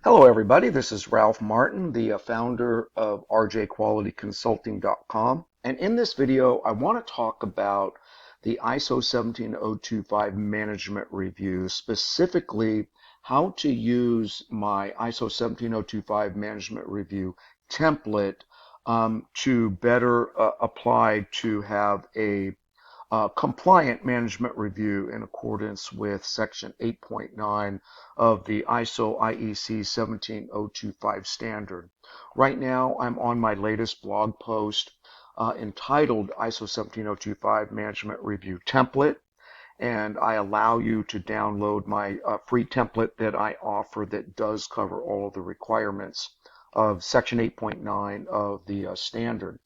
Hello, everybody. This is Ralph Martin, the founder of rjqualityconsulting.com. And in this video, I want to talk about the ISO 17025 management review, specifically how to use my ISO 17025 management review template to better apply to have a compliant management review in accordance with Section 8.9 of the ISO IEC 17025 standard. Right now, I'm on my latest blog post entitled ISO 17025 Management Review Template, and I allow you to download my free template that I offer that does cover all of the requirements of Section 8.9 of the standard.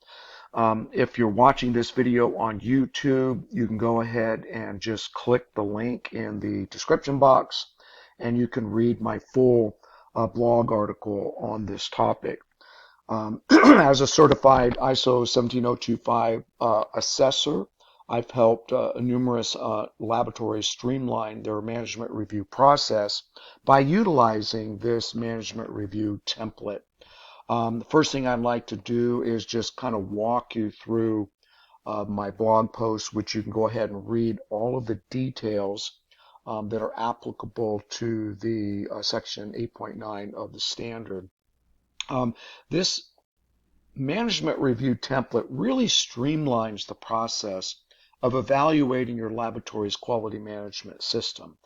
If you're watching this video on YouTube, you can go ahead and just click the link in the description box, and you can read my full blog article on this topic. As a certified ISO 17025 assessor, I've helped numerous laboratories streamline their management review process by utilizing this management review template. The first thing I'd like to do is just kind of walk you through my blog post, which you can go ahead and read all of the details that are applicable to the Section 8.9 of the standard. This management review template really streamlines the process of evaluating your laboratory's quality management system.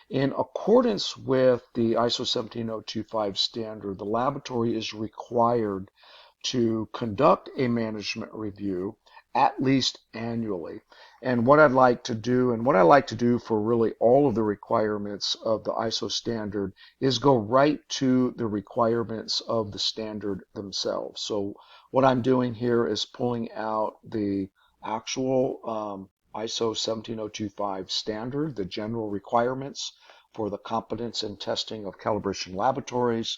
In accordance with the ISO 17025 standard, the laboratory is required to conduct a management review at least annually. And what I'd like to do, and what I like to do for really all of the requirements of the ISO standard, is go right to the requirements of the standard themselves. So what I'm doing here is pulling out the actual ISO 17025 standard, the general requirements for the competence and testing of calibration laboratories.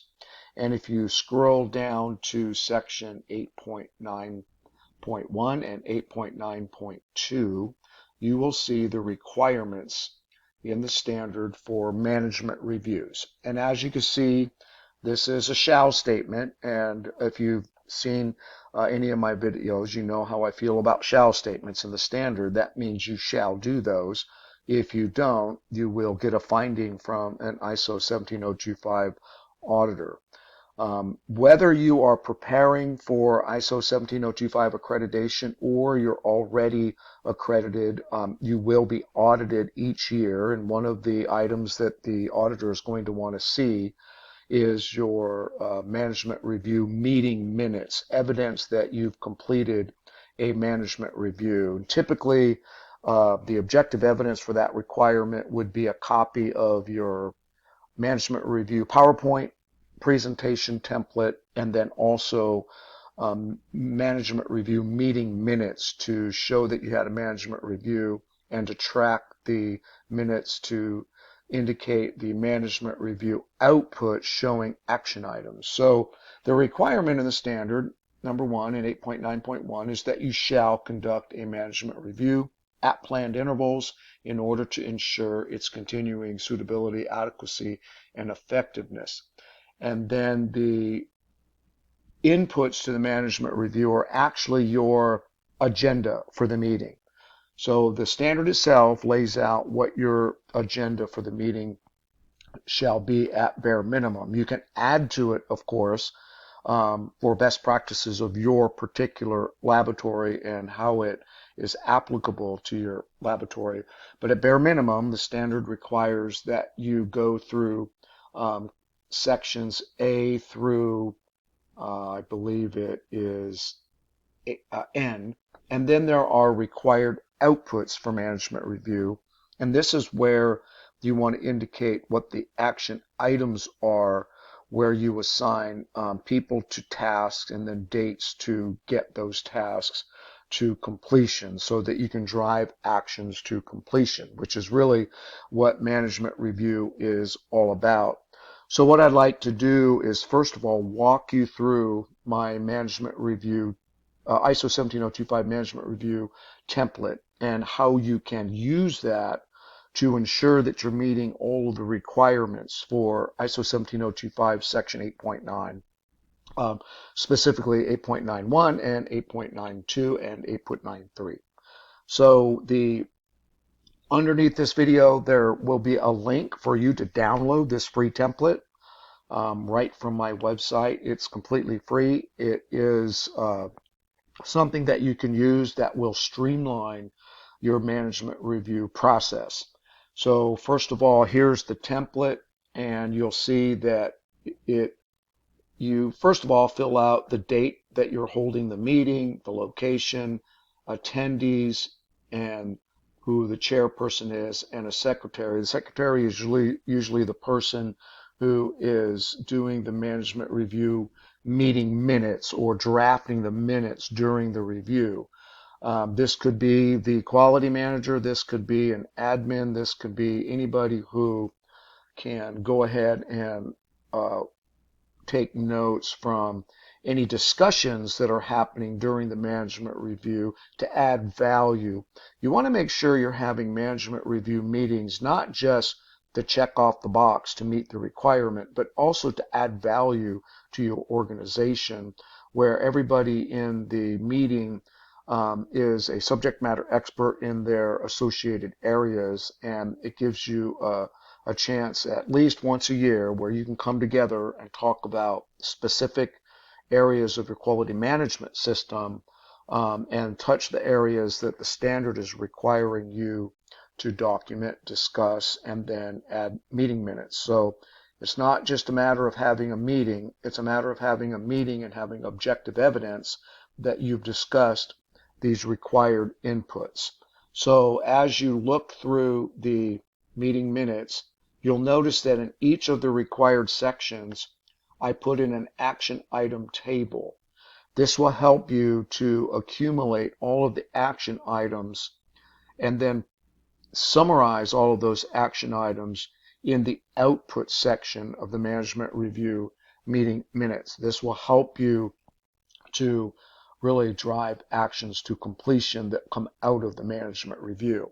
And if you scroll down to section 8.9.1 and 8.9.2, you will see the requirements in the standard for management reviews. And as you can see, this is a shall statement, and if you've seen any of my videos, you know how I feel about shall statements in the standard. That means you shall do those. If you don't, you will get a finding from an ISO 17025 auditor. Whether you are preparing for ISO 17025 accreditation or you're already accredited, you will be audited each year. And one of the items that the auditor is going to want to see is your management review meeting minutes, evidence that you've completed a management review. And typically, the objective evidence for that requirement would be a copy of your management review PowerPoint presentation template, and then also management review meeting minutes to show that you had a management review and to track the minutes to indicate the management review output showing action items. So the requirement in the standard, number one in 8.9.1, is that you shall conduct a management review at planned intervals in order to ensure its continuing suitability, adequacy, and effectiveness. And then the inputs to the management review are actually your agenda for the meeting. So the standard itself lays out what your agenda for the meeting shall be at bare minimum. You can add to it, of course, for best practices of your particular laboratory and how it is applicable to your laboratory. But at bare minimum, the standard requires that you go through sections A through, I believe it is N, and then there are required outputs for management review, and this is where you want to indicate what the action items are, where you assign people to tasks and then dates to get those tasks to completion so that you can drive actions to completion, which is really what management review is all about. So what I'd like to do is, first of all, walk you through my management review, ISO 17025 management review template, and how you can use that to ensure that you're meeting all of the requirements for ISO 17025 section 8.9, specifically 8.91 and 8.92 and 8.93. So underneath this video, there will be a link for you to download this free template right from my website. It's completely free. It is something that you can use that will streamline your management review process. So first of all, here's the template, and you'll see that you first of all fill out the date that you're holding the meeting, the location, attendees, and who the chairperson is, and a secretary. The secretary is usually the person who is doing the management review meeting minutes or drafting the minutes during the review. This could be the quality manager, this could be an admin, this could be anybody who can go ahead and take notes from any discussions that are happening during the management review to add value. You want to make sure you're having management review meetings, not just to check off the box to meet the requirement, but also to add value to your organization, where everybody in the meeting is a subject matter expert in their associated areas, and it gives you a chance at least once a year where you can come together and talk about specific areas of your quality management system and touch the areas that the standard is requiring you to document, discuss, and then add meeting minutes. So it's not just a matter of having a meeting, it's a matter of having a meeting and having objective evidence that you've discussed these required inputs. So as you look through the meeting minutes, you'll notice that in each of the required sections, I put in an action item table. This will help you to accumulate all of the action items and then summarize all of those action items in the output section of the management review meeting minutes. This will help you to really drive actions to completion that come out of the management review.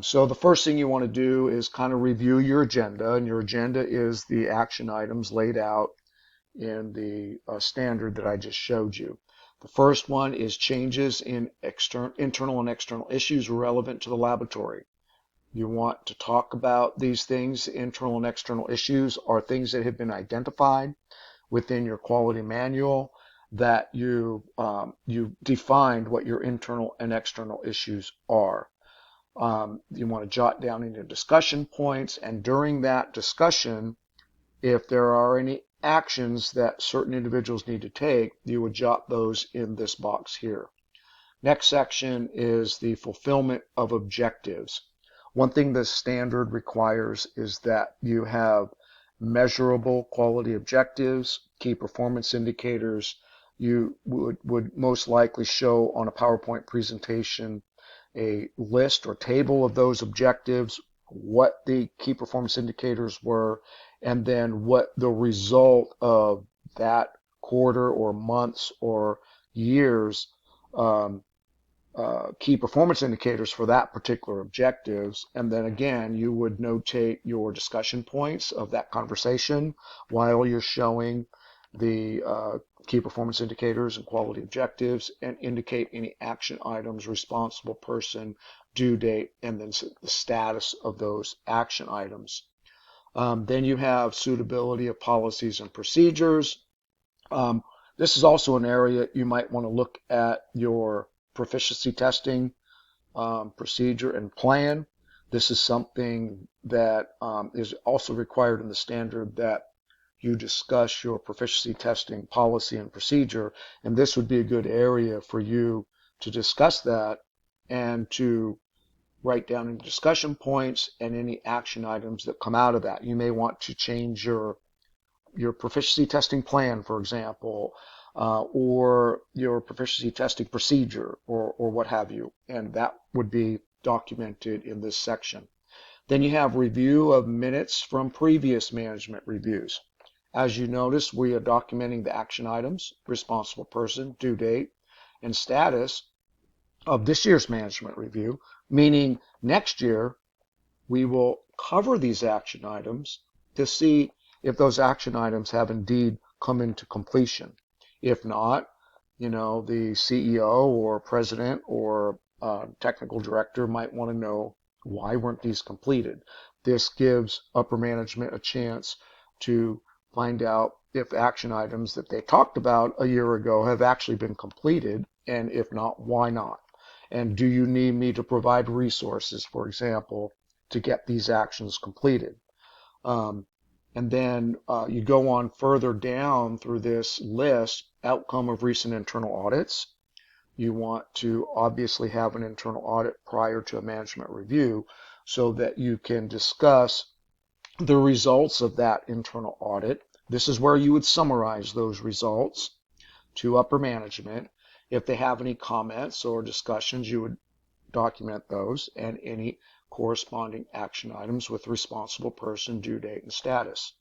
So the first thing you want to do is kind of review your agenda, and your agenda is the action items laid out in the standard that I just showed you. The first one is changes in internal and external issues relevant to the laboratory. You want to talk about these things. Internal and external issues are things that have been identified within your quality manual, that you defined what your internal and external issues are. You want to jot down any discussion points, and during that discussion, if there are any actions that certain individuals need to take, you would jot those in this box here. Next section is the fulfillment of objectives. One thing the standard requires is that you have measurable quality objectives, key performance indicators. You would most likely show on a PowerPoint presentation a list or table of those objectives, what the key performance indicators were, and then what the result of that quarter or months or years key performance indicators for that particular objectives. And then again, you would notate your discussion points of that conversation while you're showing the key performance indicators and quality objectives, and indicate any action items, responsible person, due date, and then the status of those action items. Then you have suitability of policies and procedures. This is also an area you might want to look at your proficiency testing procedure and plan. This is something that is also required in the standard, that you discuss your proficiency testing policy and procedure, and this would be a good area for you to discuss that and to write down any discussion points and any action items that come out of that. You may want to change your proficiency testing plan, for example, or your proficiency testing procedure, or what have you, and that would be documented in this section. Then you have review of minutes from previous management reviews. As you notice, we are documenting the action items, responsible person, due date, and status of this year's management review, meaning next year we will cover these action items to see if those action items have indeed come into completion. If not, the CEO or president or technical director might want to know why weren't these completed. This gives upper management a chance to find out if action items that they talked about a year ago have actually been completed, and if not, why not? And do you need me to provide resources, for example, to get these actions completed? And then you go on further down through this list, outcome of recent internal audits. You want to obviously have an internal audit prior to a management review so that you can discuss the results of that internal audit. This is where you would summarize those results to upper management. If they have any comments or discussions, you would document those and any corresponding action items with responsible person, due date, and status.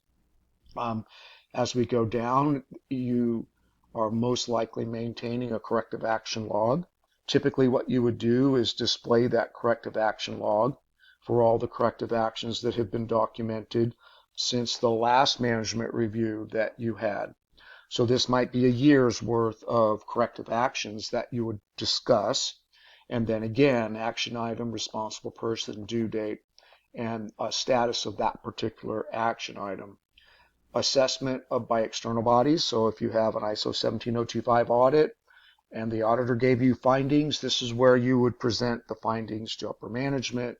As we go down, you are most likely maintaining a corrective action log. Typically, what you would do is display that corrective action log for all the corrective actions that have been documented since the last management review that you had. So this might be a year's worth of corrective actions that you would discuss. And then again, action item, responsible person, due date, and a status of that particular action item. Assessment by external bodies. So if you have an ISO 17025 audit and the auditor gave you findings, this is where you would present the findings to upper management.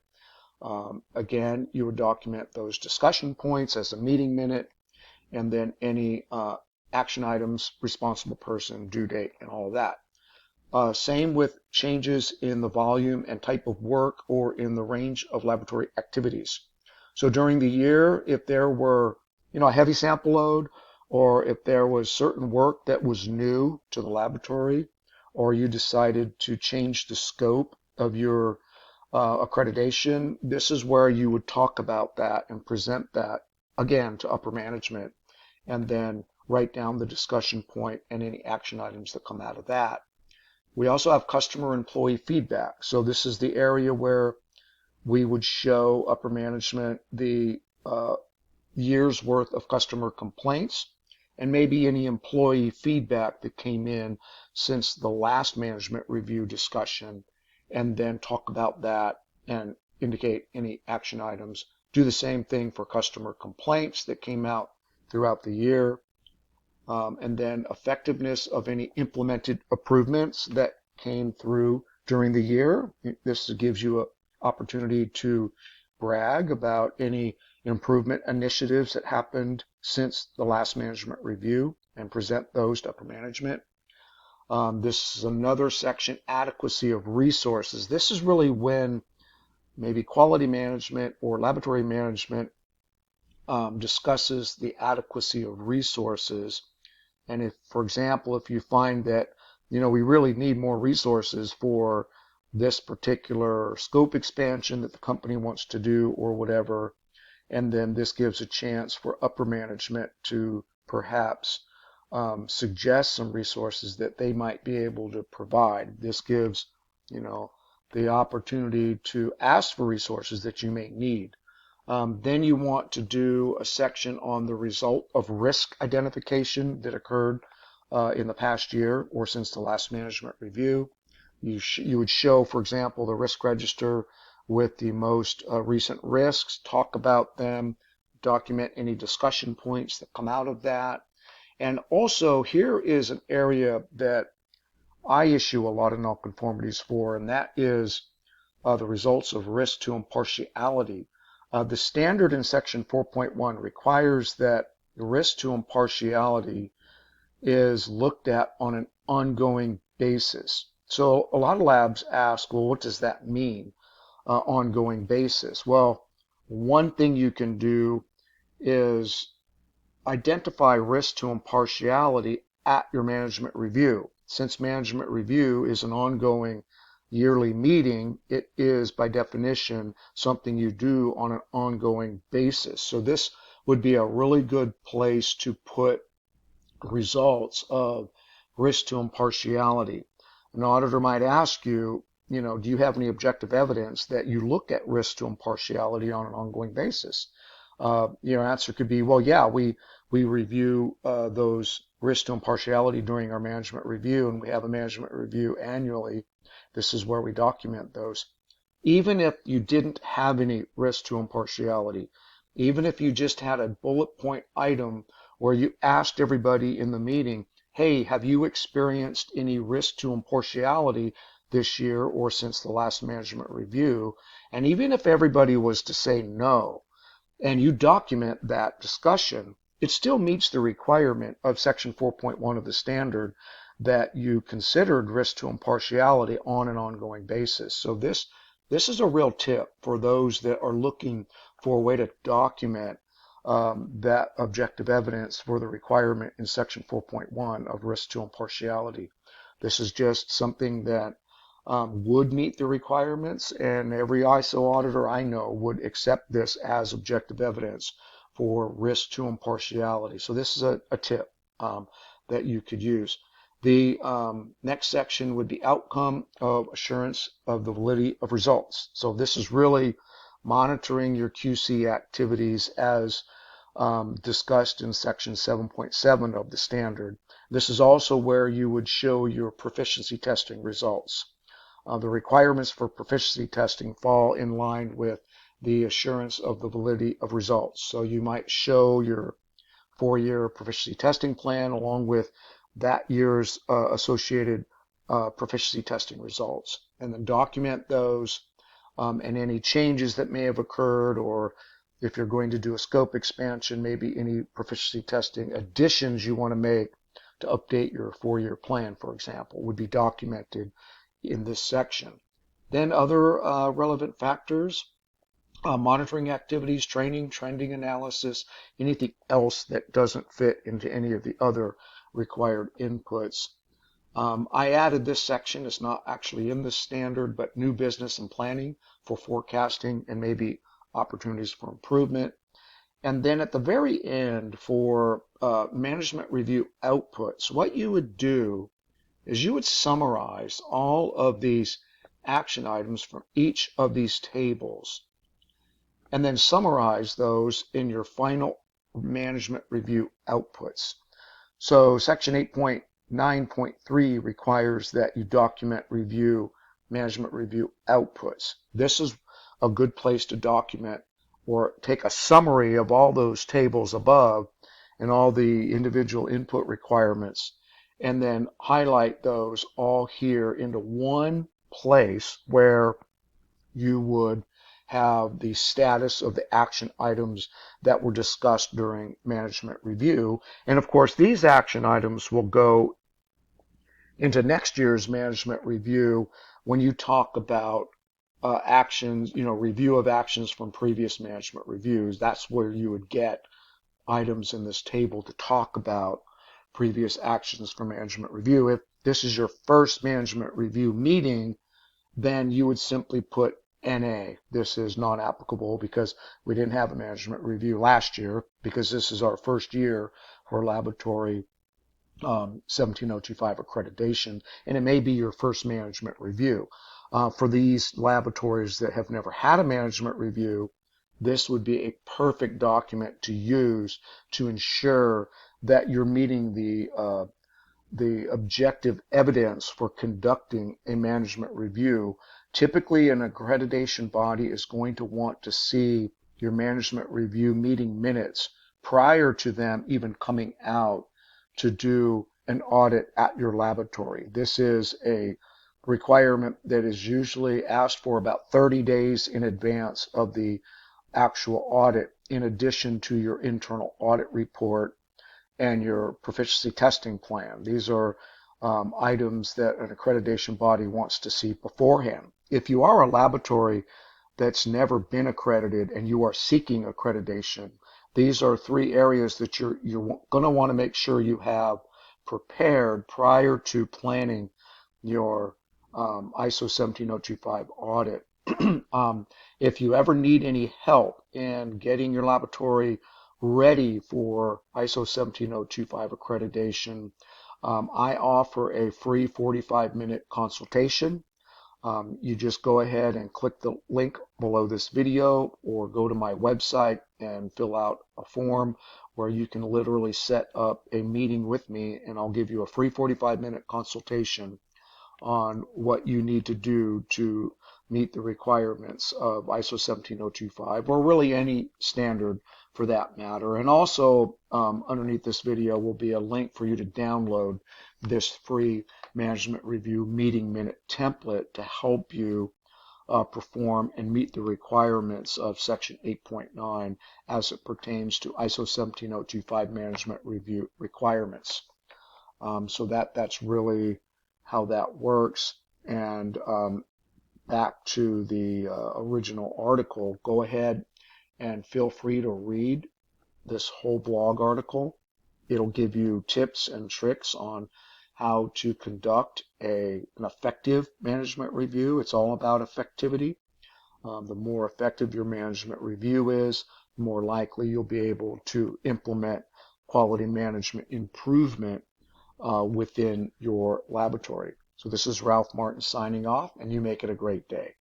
Again, you would document those discussion points as a meeting minute, and then any action items, responsible person, due date, and all of that. Same with changes in the volume and type of work or in the range of laboratory activities. So during the year, if there were a heavy sample load, or if there was certain work that was new to the laboratory, or you decided to change the scope of your accreditation, this is where you would talk about that and present that again to upper management, and then write down the discussion point and any action items that come out of that. We also have customer employee feedback. So this is the area where we would show upper management the year's worth of customer complaints and maybe any employee feedback that came in since the last management review discussion, and then talk about that and indicate any action items. Do the same thing for customer complaints that came out throughout the year, and then effectiveness of any implemented improvements that came through during the year. This gives you an opportunity to brag about any improvement initiatives that happened since the last management review and present those to upper management. This is another section, adequacy of resources. This is really when maybe quality management or laboratory management discusses the adequacy of resources. And if, for example, if you find that, we really need more resources for this particular scope expansion that the company wants to do or whatever, and then this gives a chance for upper management to perhaps suggest some resources that they might be able to provide. This gives, the opportunity to ask for resources that you may need. Then you want to do a section on the result of risk identification that occurred in the past year or since the last management review. You would show, for example, the risk register with the most recent risks, talk about them, document any discussion points that come out of that. And also, here is an area that I issue a lot of nonconformities for, and that is the results of risk to impartiality. The standard in section 4.1 requires that the risk to impartiality is looked at on an ongoing basis. So a lot of labs ask, well, what does that mean, ongoing basis? Well, one thing you can do is identify risk to impartiality at your management review. Since management review is an ongoing yearly meeting, it is by definition something you do on an ongoing basis. So this would be a really good place to put results of risk to impartiality. An auditor might ask you, do you have any objective evidence that you look at risk to impartiality on an ongoing basis? Your answer could be, well, yeah, we review those risk to impartiality during our management review, and we have a management review annually. This is where we document those. Even if you didn't have any risk to impartiality, even if you just had a bullet point item where you asked everybody in the meeting, hey, have you experienced any risk to impartiality this year or since the last management review? And even if everybody was to say no, and you document that discussion, it still meets the requirement of Section 4.1 of the standard that you considered risk to impartiality on an ongoing basis. So this is a real tip for those that are looking for a way to document that objective evidence for the requirement in Section 4.1 of risk to impartiality. This is just something that would meet the requirements, and every ISO auditor I know would accept this as objective evidence for risk to impartiality. So this is a tip that you could use. The next section would be outcome of assurance of the validity of results. So this is really monitoring your QC activities as discussed in section 7.7 of the standard. This is also where you would show your proficiency testing results. The requirements for proficiency testing fall in line with the assurance of the validity of results. So you might show your 4-year proficiency testing plan along with that year's associated proficiency testing results, and then document those and any changes that may have occurred, or if you're going to do a scope expansion, maybe any proficiency testing additions you want to make to update your 4-year plan, for example, would be documented in this section. Then other relevant factors, monitoring activities, training, trending analysis, anything else that doesn't fit into any of the other required inputs. I added this section. It's not actually in the standard, but new business and planning for forecasting and maybe opportunities for improvement. And then at the very end for management review outputs, what you would do is you would summarize all of these action items from each of these tables and then summarize those in your final management review outputs. So section 8.9.3 requires that you document management review outputs. This is a good place to document or take a summary of all those tables above and all the individual input requirements, and then highlight those all here into one place where you would have the status of the action items that were discussed during management review. And of course, these action items will go into next year's management review when you talk about actions, review of actions from previous management reviews. That's where you would get items in this table to talk about previous actions for management review. If this is your first management review meeting, then you would simply put NA. This is non-applicable because we didn't have a management review last year, because this is our first year for laboratory 17025 accreditation, and it may be your first management review. For these laboratories that have never had a management review, this would be a perfect document to use to ensure that you're meeting the objective evidence for conducting a management review. Typically, an accreditation body is going to want to see your management review meeting minutes prior to them even coming out to do an audit at your laboratory. This is a requirement that is usually asked for about 30 days in advance of the actual audit, in addition to your internal audit report and your proficiency testing plan. These are items that an accreditation body wants to see beforehand. If you are a laboratory that's never been accredited and you are seeking accreditation, these are 3 areas that you're going to want to make sure you have prepared prior to planning your ISO 17025 audit. If you ever need any help in getting your laboratory ready for ISO 17025 accreditation, I offer a free 45-minute consultation. You just go ahead and click the link below this video or go to my website and fill out a form where you can literally set up a meeting with me, and I'll give you a free 45-minute consultation on what you need to do to meet the requirements of ISO 17025, or really any standard for that matter. And also underneath this video will be a link for you to download this free management review meeting minute template to help you perform and meet the requirements of Section 8.9 as it pertains to ISO 17025 management review requirements. So that's really how that works. And back to the original article, go ahead and feel free to read this whole blog article. It'll give you tips and tricks on how to conduct an effective management review. It's all about effectivity. The more effective your management review is, the more likely you'll be able to implement quality management improvement within your laboratory. So this is Ralph Martin signing off, and you make it a great day.